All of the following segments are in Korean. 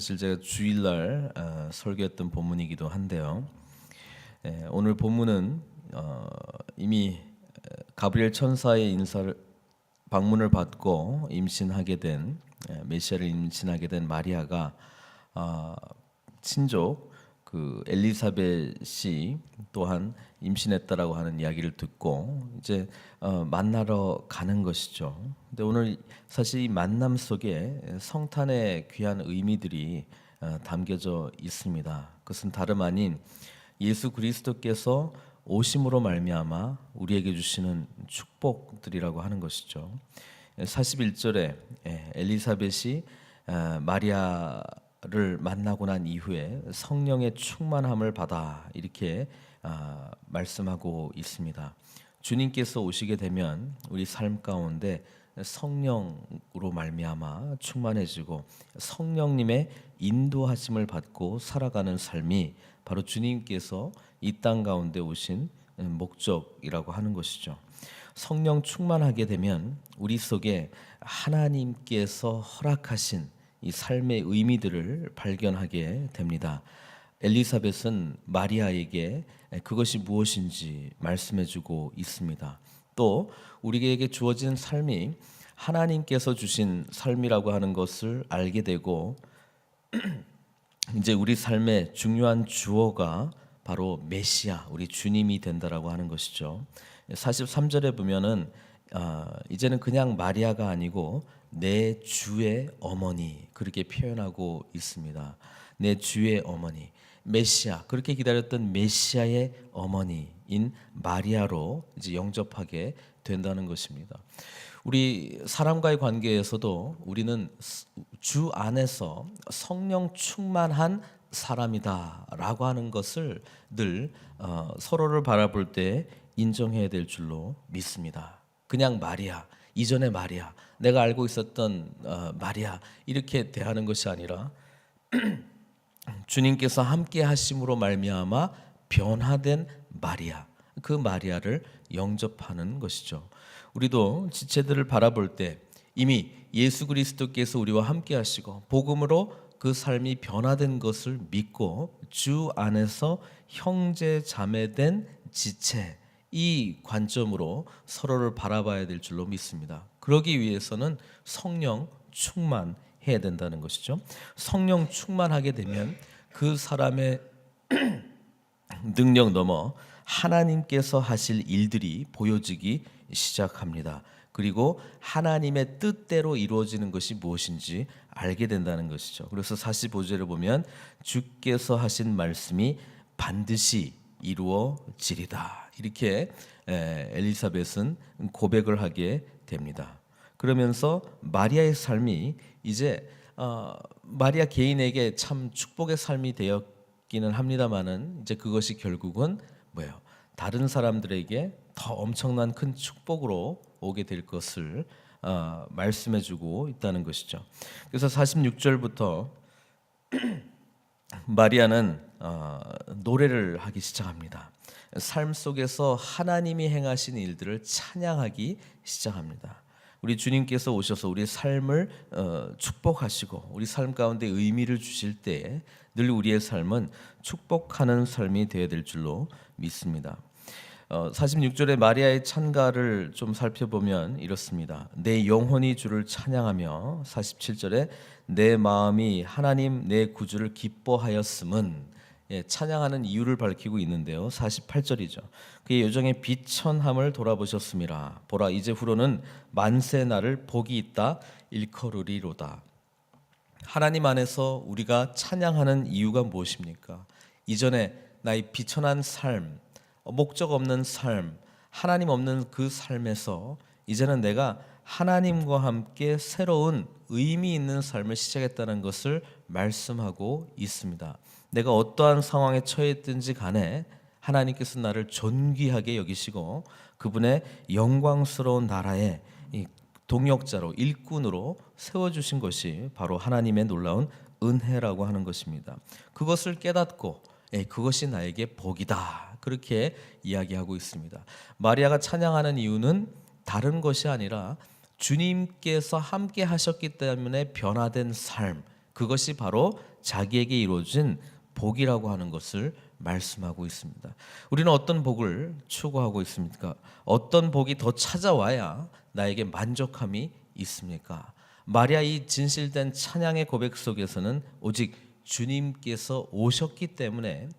사실 제가 주일날 설교했던 본문이기도 한데요. 오늘 본문은 이미 가브리엘 천사의 인사를 방문을 받고 임신하게 된 메시아를 임신하게 된 마리아가 친족 그 엘리사벳이 또한 임신했다라고 하는 이야기를 듣고 이제 만나러 가는 것이죠. 근데 오늘 사실 이 만남 속에 성탄의 귀한 의미들이 담겨져 있습니다. 그것은 다름 아닌 예수 그리스도께서 오심으로 말미암아 우리에게 주시는 축복들이라고 하는 것이죠. 41절에 엘리사벳이 마리아를 만나고 난 이후에 성령의 충만함을 받아 이렇게 말씀하고 있습니다. 주님께서 오시게 되면 우리 삶 가운데 성령으로 말미암아 충만해지고 성령님의 인도하심을 받고 살아가는 삶이 바로 주님께서 이 땅 가운데 오신 목적이라고 하는 것이죠. 성령 충만하게 되면 우리 속에 하나님께서 허락하신 이 삶의 의미들을 발견하게 됩니다. 엘리사벳은 마리아에게 그것이 무엇인지 말씀해주고 있습니다. 또 우리에게 주어진 삶이 하나님께서 주신 삶이라고 하는 것을 알게 되고 이제 우리 삶의 중요한 주어가 바로 메시아, 우리 주님이 된다라고 하는 것이죠. 43절에 보면은 이제는 그냥 마리아가 아니고 내 주의 어머니 그렇게 표현하고 있습니다. 내 주의 어머니, 메시아, 그렇게 기다렸던 메시아의 어머니인 마리아로 이제 영접하게 된다는 것입니다. 우리 사람과의 관계에서도 우리는 주 안에서 성령 충만한 사람이다라고 하는 것을 늘 서로를 바라볼 때 인정해야 될 줄로 믿습니다. 그냥 마리아, 이전의 마리아, 내가 알고 있었던 마리아 이렇게 대하는 것이 아니라 주님께서 함께 하심으로 말미암아 변화된 마리아, 그 마리아를 영접하는 것이죠. 우리도 지체들을 바라볼 때 이미 예수 그리스도께서 우리와 함께 하시고 복음으로 그 삶이 변화된 것을 믿고 주 안에서 형제 자매된 지체, 이 관점으로 서로를 바라봐야 될 줄로 믿습니다. 그러기 위해서는 성령 충만해야 된다는 것이죠. 성령 충만하게 되면 그 사람의 능력 넘어 하나님께서 하실 일들이 보여지기 시작합니다. 그리고 하나님의 뜻대로 이루어지는 것이 무엇인지 알게 된다는 것이죠. 그래서 45절에 보면 주께서 하신 말씀이 반드시 이루어지리다. 이렇게 엘리사벳은 고백을 하게 됩니다. 그러면서 마리아의 삶이 이제 마리아 개인에게 참 축복의 삶이 되었기는 합니다만은 이제 그것이 결국은 뭐예요? 다른 사람들에게 더 엄청난 큰 축복으로 오게 될 것을 말씀해주고 있다는 것이죠. 그래서 46절부터 마리아는 노래를 하기 시작합니다. 삶 속에서 하나님이 행하신 일들을 찬양하기 시작합니다. 우리 주님께서 오셔서 우리의 삶을 축복하시고 우리 삶 가운데 의미를 주실 때에 늘 우리의 삶은 축복하는 삶이 되어야 될 줄로 믿습니다. 46절에 마리아의 찬가를 좀 살펴보면 이렇습니다. 내 영혼이 주를 찬양하며 47절에 내 마음이 하나님 내 구주를 기뻐하였음은 찬양하는 이유를 밝히고 있는데요. 48절이죠. 그의 요정의 비천함을 돌아보셨음이라. 보라 이제 후로는 만세 날을 복이 있다 일컬으리로다. 하나님 안에서 우리가 찬양하는 이유가 무엇입니까? 이전에 나의 비천한 삶, 목적 없는 삶, 하나님 없는 그 삶에서 이제는 내가 하나님과 함께 새로운 의미 있는 삶을 시작했다는 것을 말씀하고 있습니다. 내가 어떠한 상황에 처했든지 간에 하나님께서 나를 존귀하게 여기시고 그분의 영광스러운 나라의 동역자로 일꾼으로 세워주신 것이 바로 하나님의 놀라운 은혜라고 하는 것입니다. 그것을 깨닫고 그것이 나에게 복이다 그렇게 이야기하고 있습니다. 마리아가 찬양하는 이유는 다른 것이 아니라 주님께서 함께 하셨기 때문에 변화된 삶, 그것이 바로 자기에게 이루어진 복이라고 하는 것을 말씀하고 있습니다. 우리는 어떤 복을 추구하고 있습니까? 어떤 복이 더 찾아와야 나에게 만족함이 있습니까? 마리아 이 진실된 찬양의 고백 속에서는 오직 주님께서 오셨기 때문에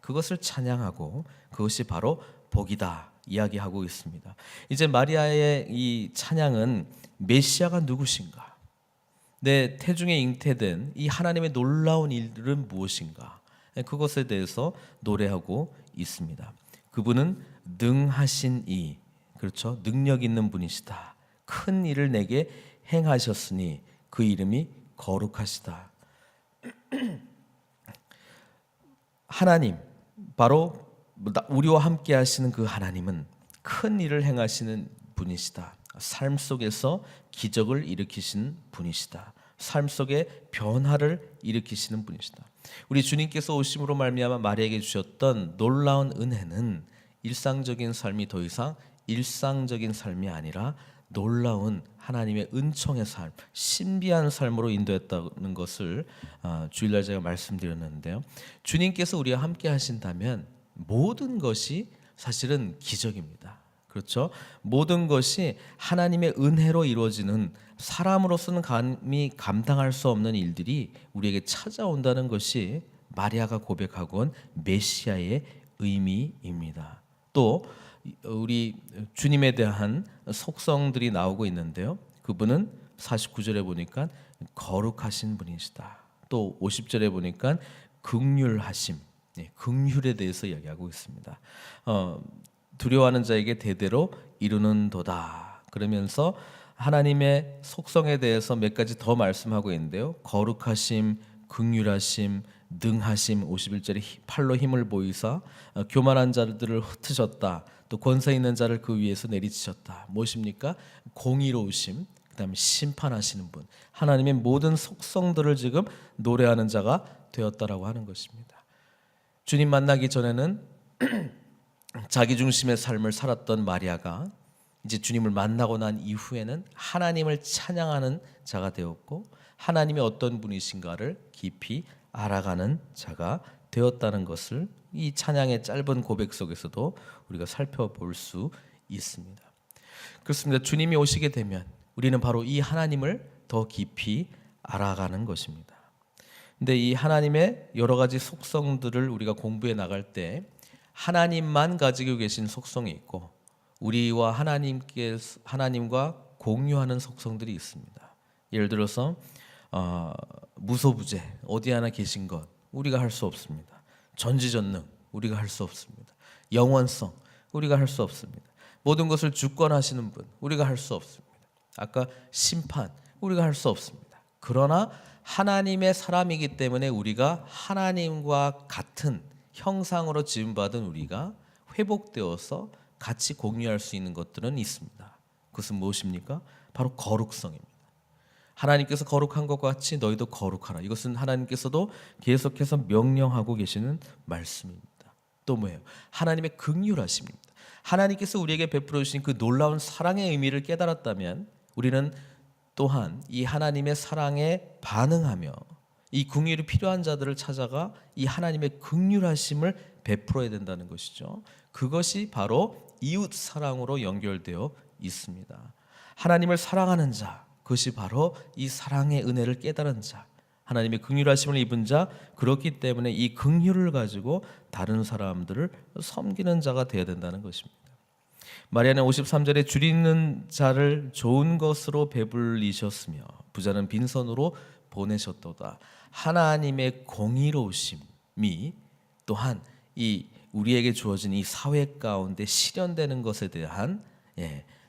그것을 찬양하고 그것이 바로 복이다 이야기하고 있습니다. 이제 마리아의 이 찬양은 메시아가 누구신가? 내 태중에 잉태된 이 하나님의 놀라운 일들은 무엇인가? 그것에 대해서 노래하고 있습니다. 그분은 능하신 이, 그렇죠? 능력 있는 분이시다. 큰 일을 내게 행하셨으니 그 이름이 거룩하시다. 하나님, 바로 우리와 함께 하시는 그 하나님은 큰 일을 행하시는 분이시다. 삶 속에서 기적을 일으키시는 분이시다. 삶 속에 변화를 일으키시는 분이시다. 우리 주님께서 오심으로 말미암아 마리아에게 주셨던 놀라운 은혜는 일상적인 삶이 더 이상 일상적인 삶이 아니라 놀라운 하나님의 은총의 삶, 신비한 삶으로 인도했다는 것을 주일날 제가 말씀드렸는데요. 주님께서 우리와 함께 하신다면 모든 것이 사실은 기적입니다. 그렇죠? 모든 것이 하나님의 은혜로 이루어지는, 사람으로서는 감히 감당할 수 없는 일들이 우리에게 찾아온다는 것이 마리아가 고백하고 온 메시아의 의미입니다. 또 우리 주님에 대한 속성들이 나오고 있는데요. 그분은 49절에 보니까 거룩하신 분이시다. 또 50절에 보니까 긍휼하심, 긍휼에 대해서 이야기하고 있습니다. 두려워하는 자에게 대대로 이루는도다. 그러면서 하나님의 속성에 대해서 몇 가지 더 말씀하고 있는데요. 거룩하심, 긍휼하심, 능하심, 51절에 팔로 힘을 보이사 교만한 자들을 흩으셨다. 또 권세 있는 자를 그 위에서 내리치셨다. 무엇입니까? 공의로우심, 그다음에 심판하시는 분. 하나님의 모든 속성들을 지금 노래하는 자가 되었다라고 하는 것입니다. 주님 만나기 전에는 자기 중심의 삶을 살았던 마리아가 이제 주님을 만나고 난 이후에는 하나님을 찬양하는 자가 되었고, 하나님이 어떤 분이신가를 깊이 알아가는 자가 되었다는 것을 이 찬양의 짧은 고백 속에서도 우리가 살펴볼 수 있습니다. 그렇습니다. 주님이 오시게 되면 우리는 바로 이 하나님을 더 깊이 알아가는 것입니다. 근데 이 하나님의 여러 가지 속성들을 우리가 공부해 나갈 때 하나님만 가지고 계신 속성이 있고 우리와 하나님과 공유하는 속성들이 있습니다. 예를 들어서 무소부재, 어디 하나 계신 것 우리가 할 수 없습니다. 전지전능 우리가 할 수 없습니다. 영원성 우리가 할 수 없습니다. 모든 것을 주권하시는 분 우리가 할 수 없습니다. 아까 심판 우리가 할 수 없습니다. 그러나 하나님의 사람이기 때문에 우리가 하나님과 같은 형상으로 지음받은 우리가 회복되어서 같이 공유할 수 있는 것들은 있습니다. 그것은 무엇입니까? 바로 거룩성입니다. 하나님께서 거룩한 것과 같이 너희도 거룩하라. 이것은 하나님께서도 계속해서 명령하고 계시는 말씀입니다. 또 뭐예요? 하나님의 긍휼하심입니다. 하나님께서 우리에게 베풀어 주신 그 놀라운 사랑의 의미를 깨달았다면 우리는 또한 이 하나님의 사랑에 반응하며 이 긍휼이 필요한 자들을 찾아가 이 하나님의 긍휼하심을 베풀어야 된다는 것이죠. 그것이 바로 이웃 사랑으로 연결되어 있습니다. 하나님을 사랑하는 자, 그것이 바로 이 사랑의 은혜를 깨달은 자, 하나님의 긍휼하심을 입은 자, 그렇기 때문에 이 긍휼을 가지고 다른 사람들을 섬기는 자가 되어야 된다는 것입니다. 마리아는 53절에 줄이는 자를 좋은 것으로 배불리셨으며 부자는 빈손으로 보내셨도다. 하나님의 공의로우심이 또한 이 우리에게 주어진 이 사회 가운데 실현되는 것에 대한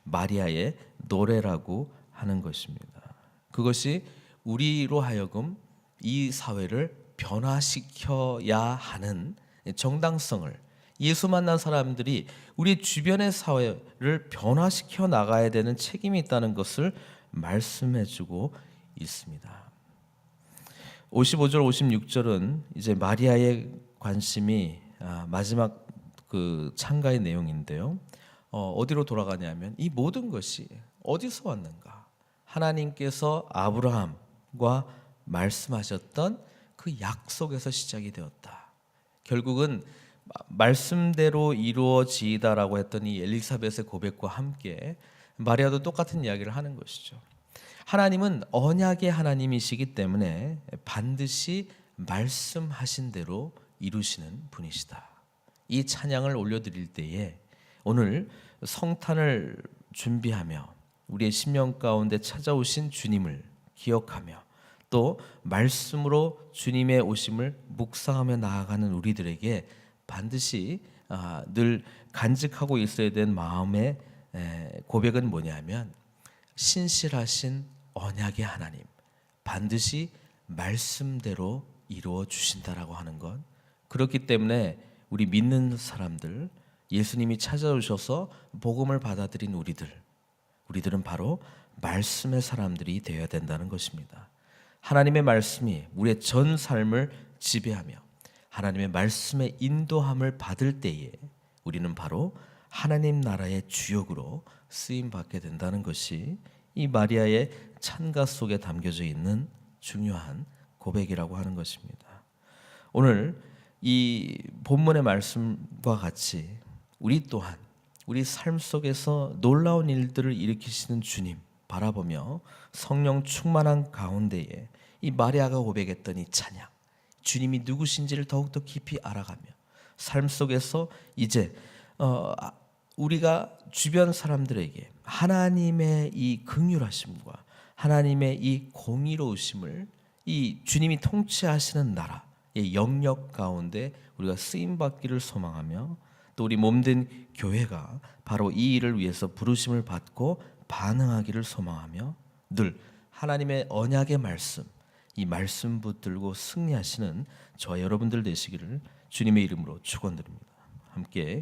마리아의 노래라고 하는 것입니다. 그것이 우리로 하여금 이 사회를 변화시켜야 하는 정당성을, 예수 만난 사람들이 우리 주변의 사회를 변화시켜 나가야 되는 책임이 있다는 것을 말씀해주고 있습니다. 55절 56절은 이제 마리아의 관심이 마지막 그 창가의 내용인데요. 어디로 돌아가냐면 이 모든 것이 어디서 왔는가? 하나님께서 아브라함과 말씀하셨던 그 약속에서 시작이 되었다. 결국은 말씀대로 이루어지이다라고 했던 이 엘리사벳의 고백과 함께 마리아도 똑같은 이야기를 하는 것이죠. 하나님은 언약의 하나님이시기 때문에 반드시 말씀하신 대로 이루시는 분이시다. 이 찬양을 올려드릴 때에 오늘 성탄을 준비하며 우리의 심령 가운데 찾아오신 주님을 기억하며 또 말씀으로 주님의 오심을 묵상하며 나아가는 우리들에게 반드시 늘 간직하고 있어야 된 마음의 고백은 뭐냐면 신실하신 언약의 하나님 반드시 말씀대로 이루어 주신다라고 하는 것. 그렇기 때문에 우리 믿는 사람들 예수님이 찾아오셔서 복음을 받아들인 우리들은 바로 말씀의 사람들이 되어야 된다는 것입니다. 하나님의 말씀이 우리의 전 삶을 지배하며 하나님의 말씀의 인도함을 받을 때에 우리는 바로 하나님 나라의 주역으로 쓰임 받게 된다는 것이 이 마리아의 찬가 속에 담겨져 있는 중요한 고백이라고 하는 것입니다. 오늘 이 본문의 말씀과 같이 우리 또한 우리 삶 속에서 놀라운 일들을 일으키시는 주님 바라보며 성령 충만한 가운데에 이 마리아가 고백했던 이 찬양, 주님이 누구신지를 더욱더 깊이 알아가며 삶 속에서 이제 우리가 주변 사람들에게 하나님의 이 긍휼하심과 하나님의 이 공의로우심을 이 주님이 통치하시는 나라의 영역 가운데 우리가 쓰임받기를 소망하며 또 우리 몸된 교회가 바로 이 일을 위해서 부르심을 받고 반응하기를 소망하며 늘 하나님의 언약의 말씀, 이 말씀 붙들고 승리하시는 저와 여러분들 되시기를 주님의 이름으로 축원드립니다. 함께